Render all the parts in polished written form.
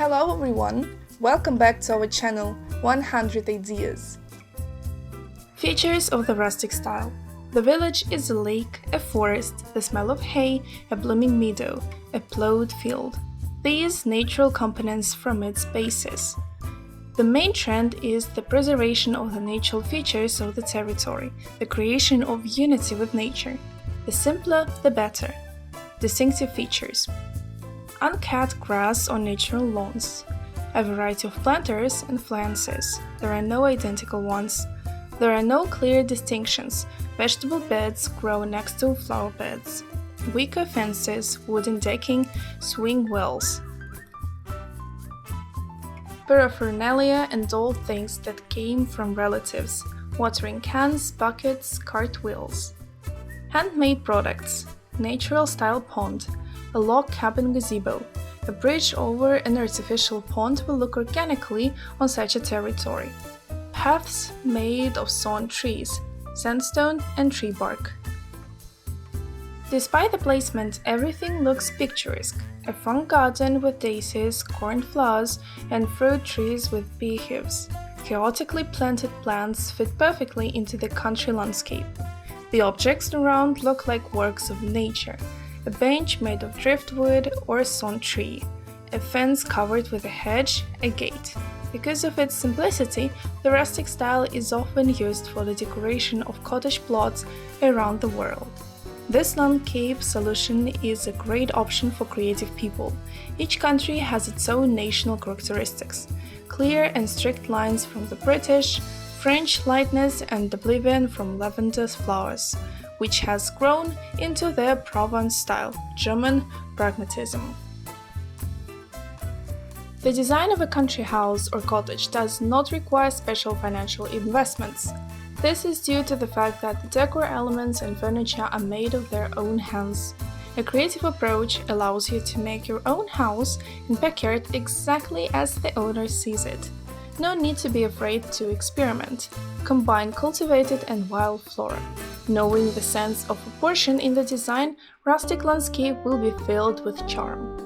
Hello everyone, welcome back to our channel 100 Ideas. Features of the rustic style. The village is a lake, a forest, the smell of hay, a blooming meadow, a plowed field. These natural components from its basis. The main trend is the preservation of the natural features of the territory, the creation of unity with nature. The simpler, the better. Distinctive features. Uncut grass on natural lawns. A variety of planters and fences. There are no identical ones. There are no clear distinctions. Vegetable beds grow next to flower beds. Wicker fences, wooden decking, swing wells. Paraphernalia and old things that came from relatives. Watering cans, buckets, cartwheels. Handmade products. Natural style pond. A log cabin gazebo. A bridge over an artificial pond will look organically on such a territory. Paths made of sawn trees, sandstone and tree bark. Despite the placement, everything looks picturesque. A front garden with daisies, cornflowers, and fruit trees with beehives. Chaotically planted plants fit perfectly into the country landscape. The objects around look like works of nature. A bench made of driftwood or a sawn tree, a fence covered with a hedge, a gate. Because of its simplicity, the rustic style is often used for the decoration of cottage plots around the world. This landscape solution is a great option for creative people. Each country has its own national characteristics. Clear and strict lines from the British, French lightness and oblivion from lavender flowers, which has grown into the Provence style, German pragmatism. The design of a country house or cottage does not require special financial investments. This is due to the fact that the decor elements and furniture are made of their own hands. A creative approach allows you to make your own house and backyard exactly as the owner sees it. No need to be afraid to experiment. Combine cultivated and wild flora. Knowing the sense of proportion in the design, rustic landscape will be filled with charm.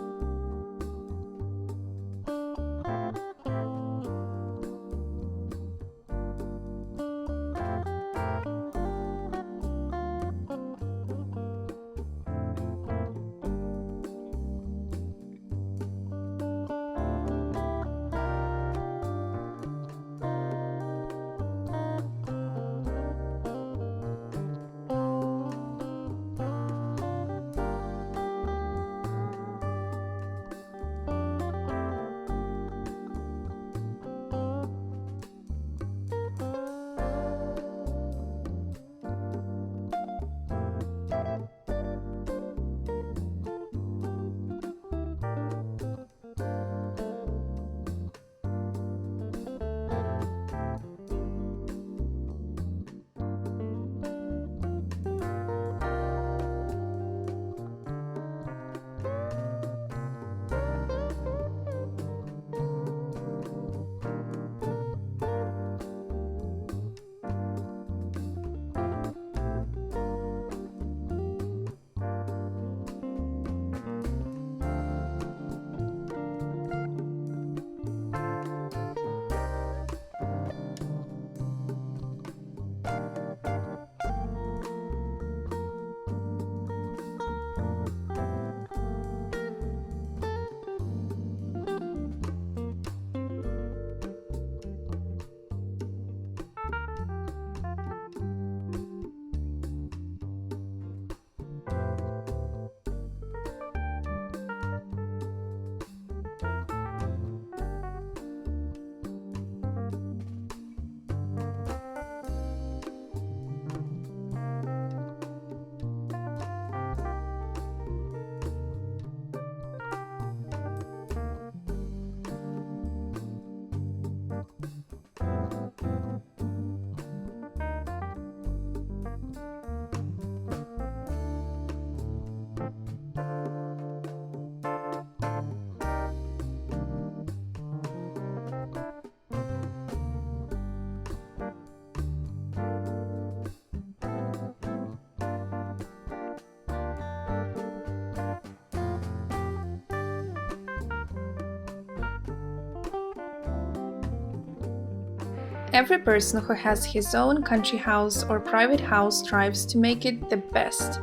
Every person who has his own country house or private house strives to make it the best.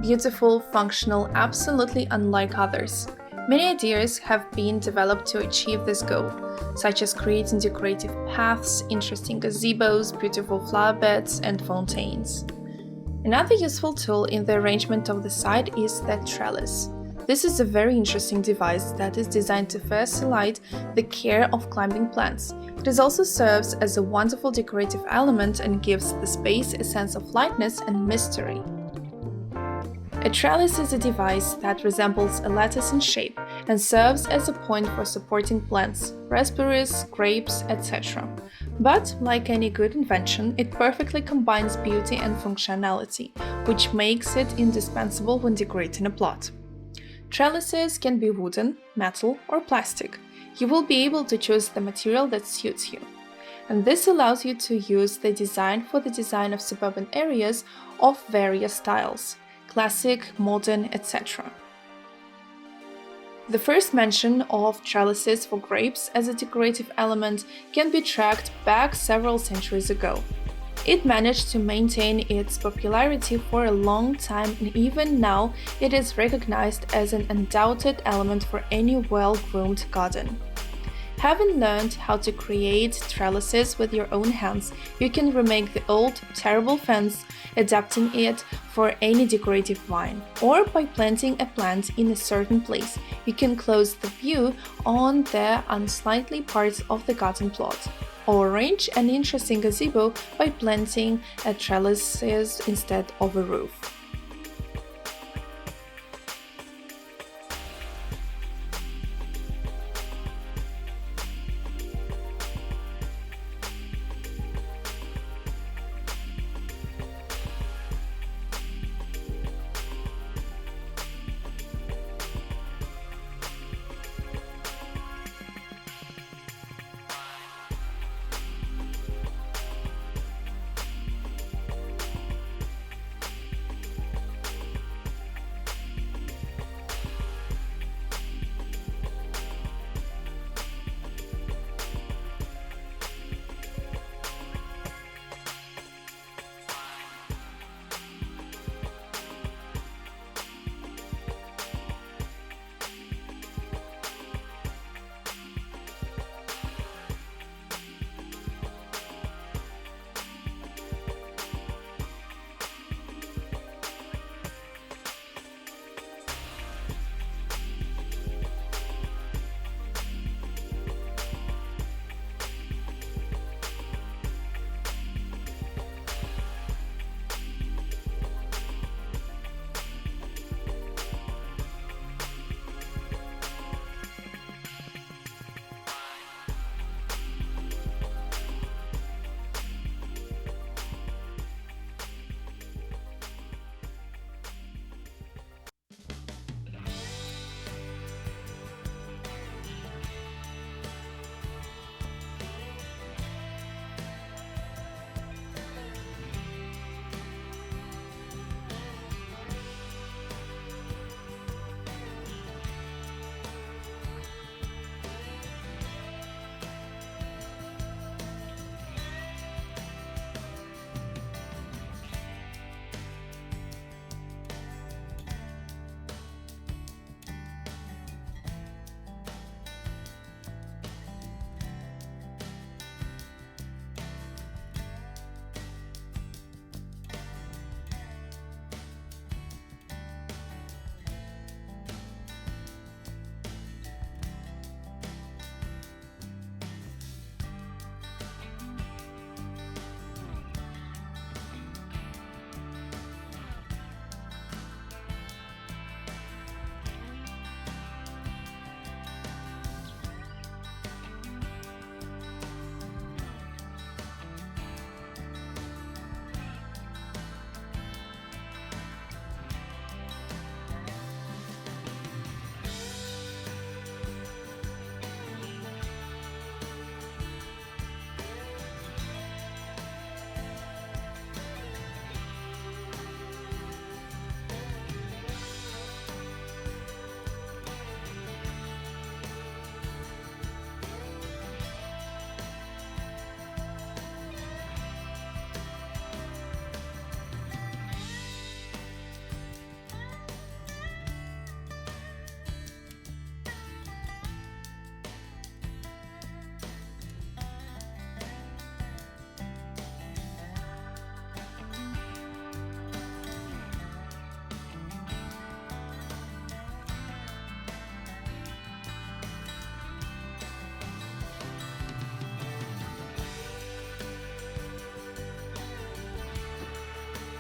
Beautiful, functional, absolutely unlike others. Many ideas have been developed to achieve this goal, such as creating decorative paths, interesting gazebos, beautiful flower beds, and fountains. Another useful tool in the arrangement of the site is the trellis. This is a very interesting device that is designed to facilitate the care of climbing plants. It also serves as a wonderful decorative element and gives the space a sense of lightness and mystery. A trellis is a device that resembles a lattice in shape and serves as a point for supporting plants, raspberries, grapes, etc. But, like any good invention, it perfectly combines beauty and functionality, which makes it indispensable when decorating a plot. Trellises can be wooden, metal, or plastic. You will be able to choose the material that suits you. And this allows you to use the design for the design of suburban areas of various styles: classic, modern, etc. The first mention of trellises for grapes as a decorative element can be tracked back several centuries ago. It managed to maintain its popularity for a long time, and even now it is recognized as an undoubted element for any well-groomed garden. Having learned how to create trellises with your own hands, you can remake the old, terrible fence, adapting it for any decorative vine. Or by planting a plant in a certain place, you can close the view on the unsightly parts of the garden plot. Or arrange an interesting gazebo by planting trellises instead of a roof.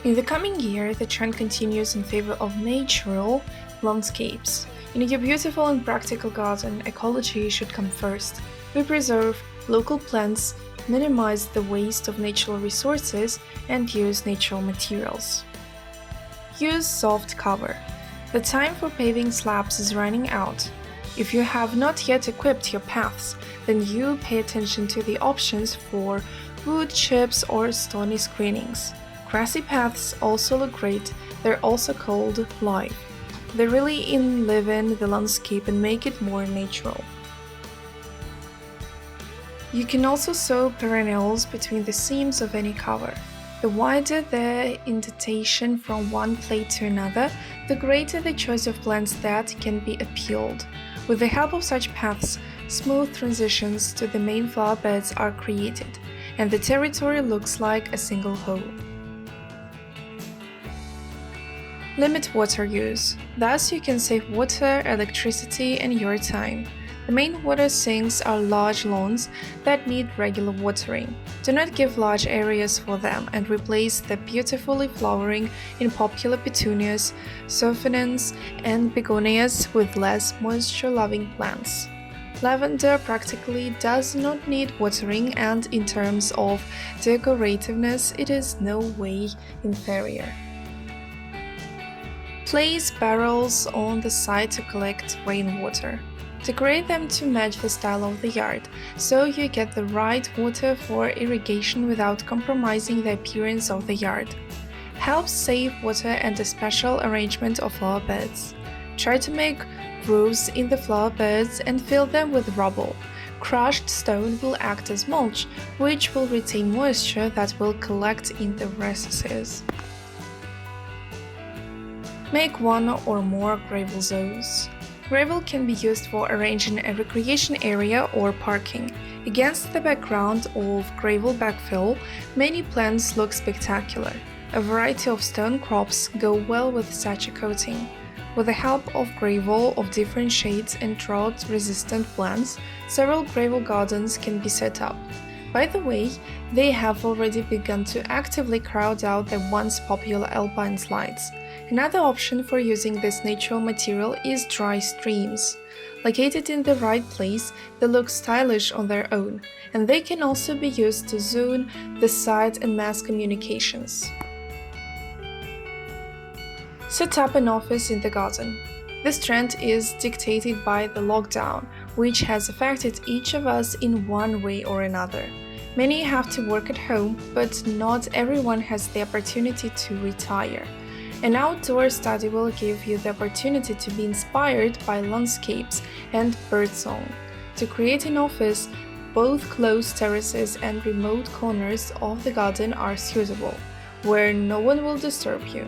In the coming year, the trend continues in favor of natural landscapes. In your beautiful and practical garden, ecology should come first. We preserve local plants, minimize the waste of natural resources, and use natural materials. Use soft cover. The time for paving slabs is running out. If you have not yet equipped your paths, then you pay attention to the options for wood chips or stony screenings. Grassy paths also look great, they're also called live. They really enliven the landscape and make it more natural. You can also sow perennials between the seams of any cover. The wider the indentation from one plate to another, the greater the choice of plants that can be appealed. With the help of such paths, smooth transitions to the main flower beds are created, and the territory looks like a single whole. Limit water use. Thus you can save water, electricity, and your time. The main water sinks are large lawns that need regular watering. Do not give large areas for them and replace the beautifully flowering and popular petunias, sophanins, and begonias with less moisture-loving plants. Lavender practically does not need watering, and in terms of decorativeness, it is no way inferior. Place barrels on the side to collect rainwater. Decorate them to match the style of the yard, so you get the right water for irrigation without compromising the appearance of the yard. Helps save water and a special arrangement of flower beds. Try to make grooves in the flower beds and fill them with rubble. Crushed stone will act as mulch, which will retain moisture that will collect in the recesses. Make one or more gravel zones. Gravel can be used for arranging a recreation area or parking. Against the background of gravel backfill, many plants look spectacular. A variety of stone crops go well with such a coating. With the help of gravel of different shades and drought-resistant plants, several gravel gardens can be set up. By the way, they have already begun to actively crowd out the once popular alpine slides. Another option for using this natural material is dry streams. Located in the right place, they look stylish on their own, and they can also be used to zone the site and mass communications. Set up an office in the garden. This trend is dictated by the lockdown, which has affected each of us in one way or another. Many have to work at home, but not everyone has the opportunity to retire. An outdoor study will give you the opportunity to be inspired by landscapes and birdsong. To create an office, both closed terraces and remote corners of the garden are suitable, where no one will disturb you.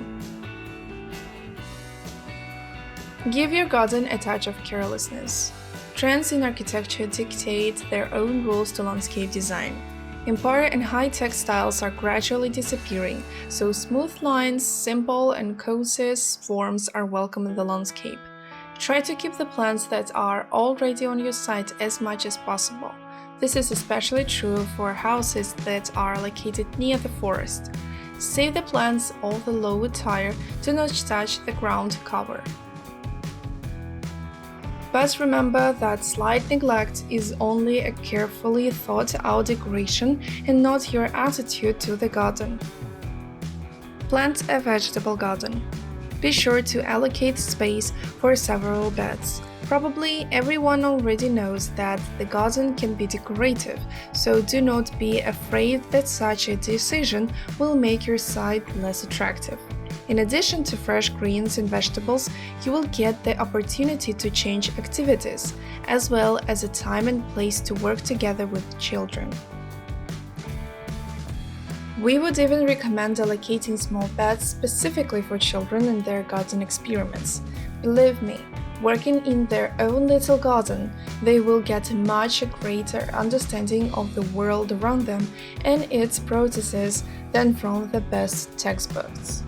Give your garden a touch of carelessness. Trends in architecture dictate their own rules to landscape design. Empire and high-tech styles are gradually disappearing, so smooth lines, simple and cozy forms are welcome in the landscape. Try to keep the plants that are already on your site as much as possible. This is especially true for houses that are located near the forest. Save the plants of the lower tier, do not touch the ground cover. But remember that slight neglect is only a carefully thought-out decoration and not your attitude to the garden. Plant a vegetable garden. Be sure to allocate space for several beds. Probably everyone already knows that the garden can be decorative, so do not be afraid that such a decision will make your site less attractive. In addition to fresh greens and vegetables, you will get the opportunity to change activities, as well as a time and place to work together with children. We would even recommend allocating small beds specifically for children and their garden experiments. Believe me, working in their own little garden, they will get a much greater understanding of the world around them and its processes than from the best textbooks.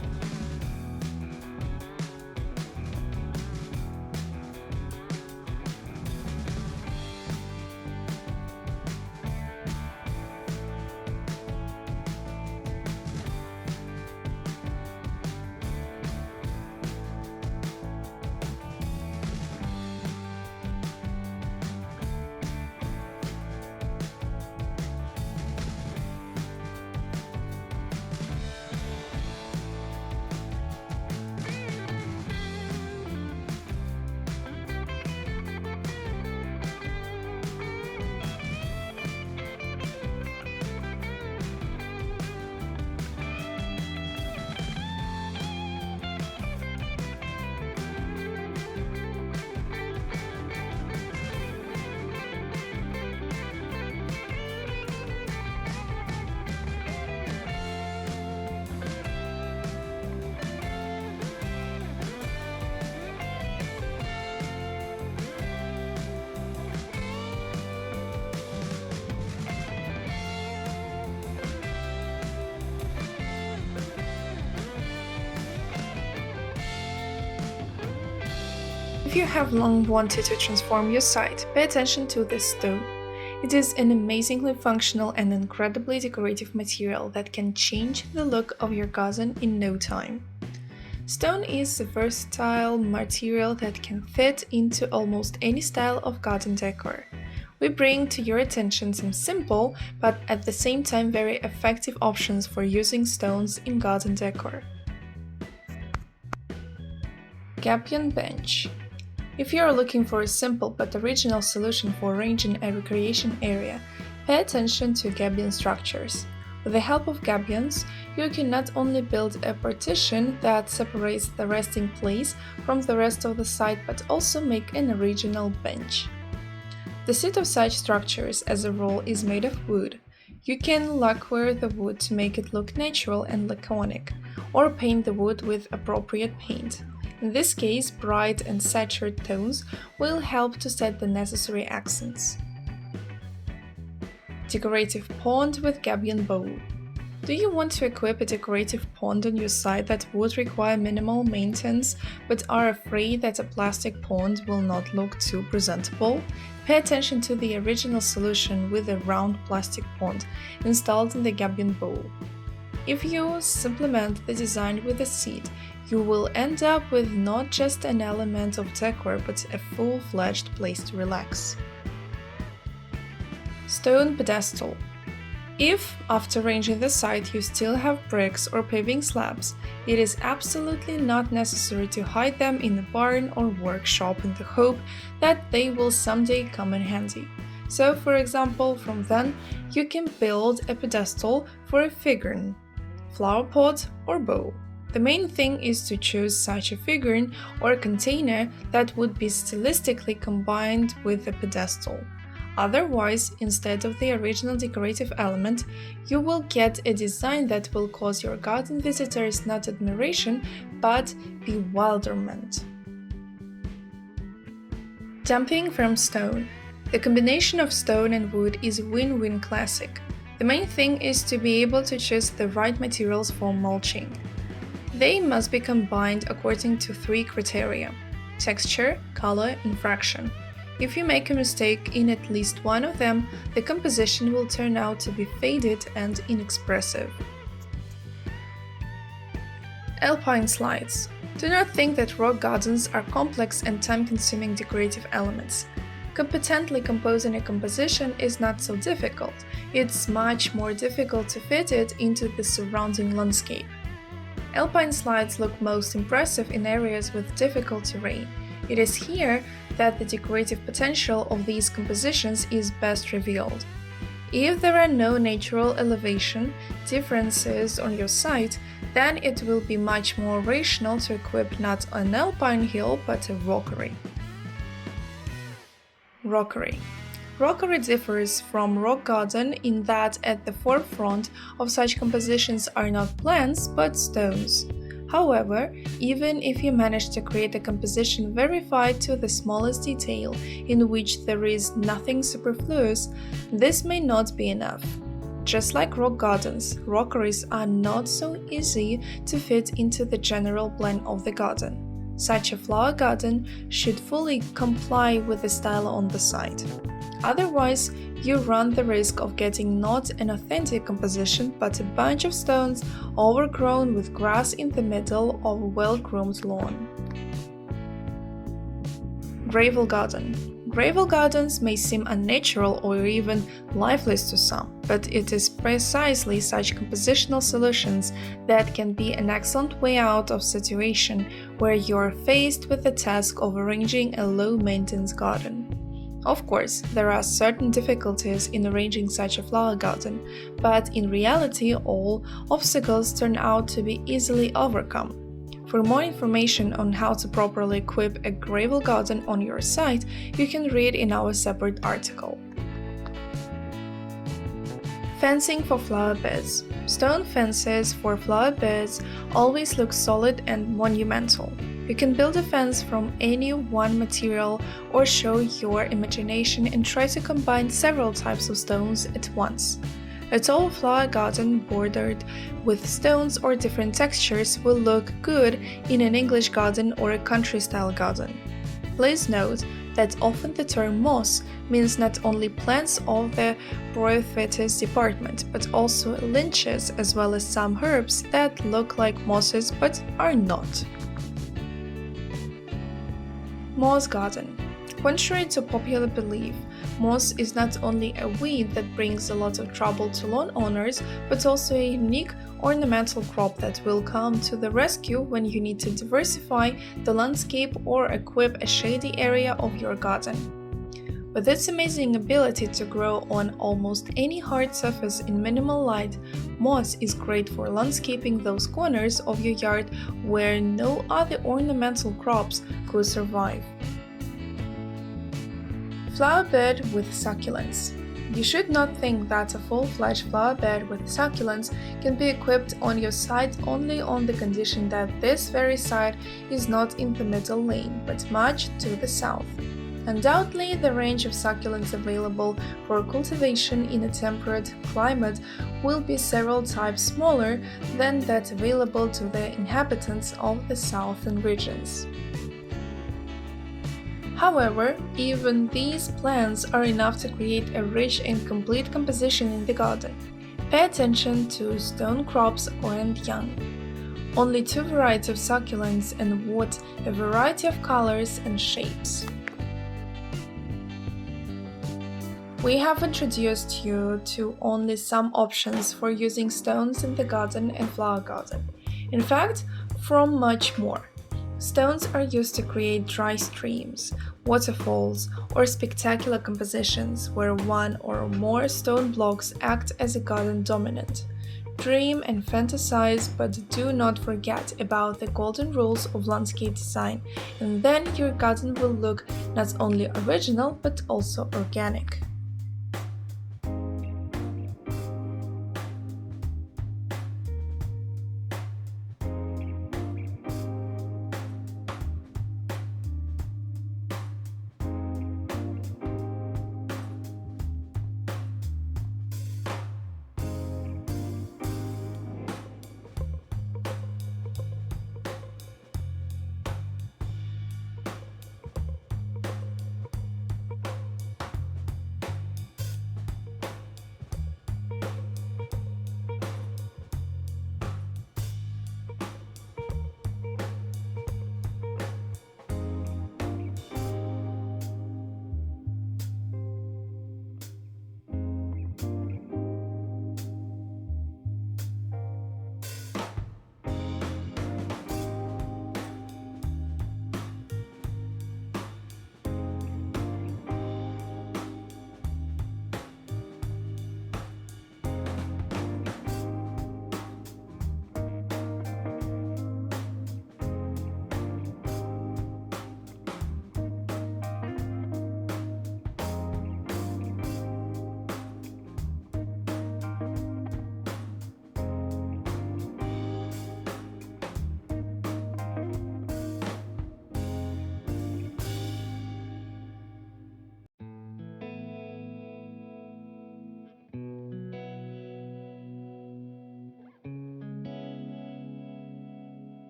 If you have long wanted to transform your site, pay attention to this stone. It is an amazingly functional and incredibly decorative material that can change the look of your garden in no time. Stone is a versatile material that can fit into almost any style of garden decor. We bring to your attention some simple, but at the same time very effective options for using stones in garden decor. Gabion bench. If you are looking for a simple but original solution for arranging a recreation area, pay attention to gabion structures. With the help of gabions, you can not only build a partition that separates the resting place from the rest of the site but also make an original bench. The seat of such structures, as a rule, is made of wood. You can lacquer the wood to make it look natural and laconic, or paint the wood with appropriate paint. In this case, bright and saturated tones will help to set the necessary accents. Decorative pond with gabion bowl. Do you want to equip a decorative pond on your site that would require minimal maintenance but are afraid that a plastic pond will not look too presentable? Pay attention to the original solution with a round plastic pond installed in the gabion bowl. If you supplement the design with a seat, you will end up with not just an element of decor but a full-fledged place to relax. Stone pedestal. If, after arranging the site, you still have bricks or paving slabs, it is absolutely not necessary to hide them in a barn or workshop in the hope that they will someday come in handy. So, for example, from then, you can build a pedestal for a figurine, flower pot or bowl. The main thing is to choose such a figurine or container that would be stylistically combined with the pedestal. Otherwise, instead of the original decorative element, you will get a design that will cause your garden visitors not admiration, but bewilderment. Dumping from stone. The combination of stone and wood is a win-win classic. The main thing is to be able to choose the right materials for mulching. They must be combined according to 3 criteria: texture, color, and fraction. If you make a mistake in at least one of them, the composition will turn out to be faded and inexpressive. Alpine slides. Do not think that rock gardens are complex and time-consuming decorative elements. Competently composing a composition is not so difficult. It's much more difficult to fit it into the surrounding landscape. Alpine slides look most impressive in areas with difficult terrain. It is here that the decorative potential of these compositions is best revealed. If there are no natural elevation differences on your site, then it will be much more rational to equip not an alpine hill but a rockery. Rockery. Rockery differs from rock garden in that at the forefront of such compositions are not plants but stones. However, even if you manage to create a composition verified to the smallest detail in which there is nothing superfluous, this may not be enough. Just like rock gardens, rockeries are not so easy to fit into the general plan of the garden. Such a flower garden should fully comply with the style on the site. Otherwise, you run the risk of getting not an authentic composition but a bunch of stones overgrown with grass in the middle of a well-groomed lawn. Gravel garden. Gravel gardens may seem unnatural or even lifeless to some, but it is precisely such compositional solutions that can be an excellent way out of a situation where you are faced with the task of arranging a low-maintenance garden. Of course, there are certain difficulties in arranging such a flower garden, but in reality all obstacles turn out to be easily overcome. For more information on how to properly equip a gravel garden on your site, you can read in our separate article. Fencing for flower beds. Stone fences for flower beds always look solid and monumental. You can build a fence from any one material or show your imagination and try to combine several types of stones at once. A tall flower garden bordered with stones or different textures will look good in an English garden or a country-style garden. Please note that often the term moss means not only plants of the bryophytes department, but also lynches as well as some herbs that look like mosses but are not. Moss garden. Contrary to popular belief, moss is not only a weed that brings a lot of trouble to lawn owners, but also a unique ornamental crop that will come to the rescue when you need to diversify the landscape or equip a shady area of your garden. With its amazing ability to grow on almost any hard surface in minimal light, moss is great for landscaping those corners of your yard where no other ornamental crops could survive. Flower bed with succulents. You should not think that a full-fledged flower bed with succulents can be equipped on your site only on the condition that this very site is not in the middle lane, but much to the south. Undoubtedly, the range of succulents available for cultivation in a temperate climate will be several types smaller than that available to the inhabitants of the southern regions. However, even these plants are enough to create a rich and complete composition in the garden. Pay attention to stone crops and young. Only 2 varieties of succulents and what a variety of colors and shapes. We have introduced you to only some options for using stones in the garden and flower garden. In fact, from much more. Stones are used to create dry streams, waterfalls, or spectacular compositions where one or more stone blocks act as a garden dominant. Dream and fantasize, but do not forget about the golden rules of landscape design, and then your garden will look not only original but also organic.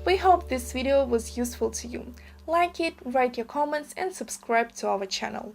We hope this video was useful to you. Like it, write your comments and subscribe to our channel.